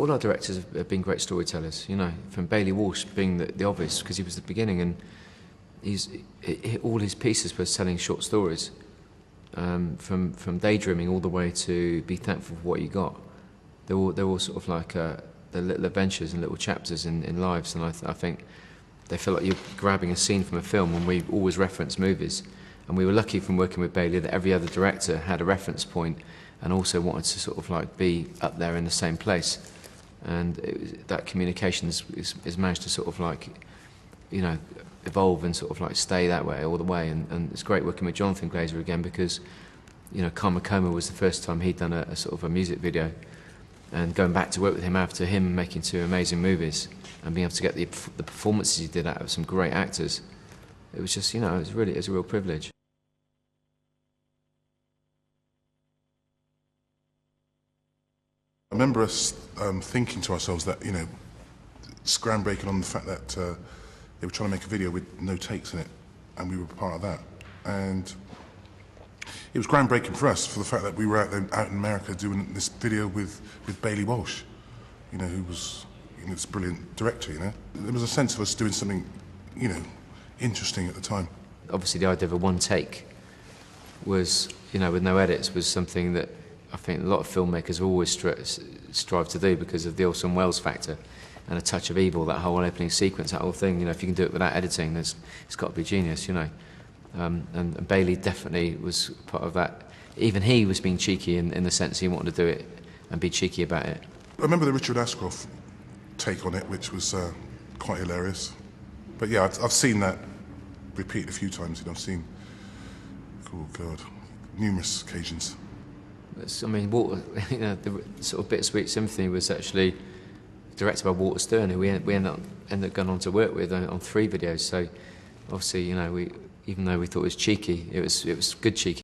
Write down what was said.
All our directors have been great storytellers, you know, from Bailey Walsh being the obvious, because he was the beginning, and all his pieces were telling short stories, from daydreaming all the way to be thankful for what you got. They're all sort of like the little adventures and little chapters in lives, and I think they feel like you're grabbing a scene from a film, and we always reference movies. And we were lucky from working with Bailey that every other director had a reference point and also wanted to sort of like be up there in the same place. And that communication is managed to sort of like, you know, evolve and sort of like stay that way all the way. And it's great working with Jonathan Glazer again, because, you know, Karma Coma was the first time he'd done a sort of a music video. And going back to work with him after him making 2 amazing movies and being able to get the performances he did out of some great actors, it was just, you know, it was a real privilege. I remember us thinking to ourselves that, you know, it's groundbreaking on the fact that they were trying to make a video with no takes in it, and we were part of that. And it was groundbreaking for us for the fact that we were out in America doing this video with Bailey Walsh, you know, who was, you know, this brilliant director, you know. There was a sense of us doing something, you know, interesting at the time. Obviously the idea of a one take was, you know, with no edits, was something that I think a lot of filmmakers always strive to do because of the Orson Welles factor and a touch of evil, that whole opening sequence, that whole thing. You know, if you can do it without editing, it's got to be genius, you know. And Bailey definitely was part of that. Even he was being cheeky in the sense he wanted to do it and be cheeky about it. I remember the Richard Ashcroft take on it, which was quite hilarious. But yeah, I've seen that repeated a few times. You know, I've seen, oh God, numerous occasions. I mean, Walter, you know, the sort of Bittersweet Symphony was actually directed by Walter Stern, who we ended up going on to work with on 3 videos. So obviously, you know, even though we thought it was cheeky, it was good cheeky.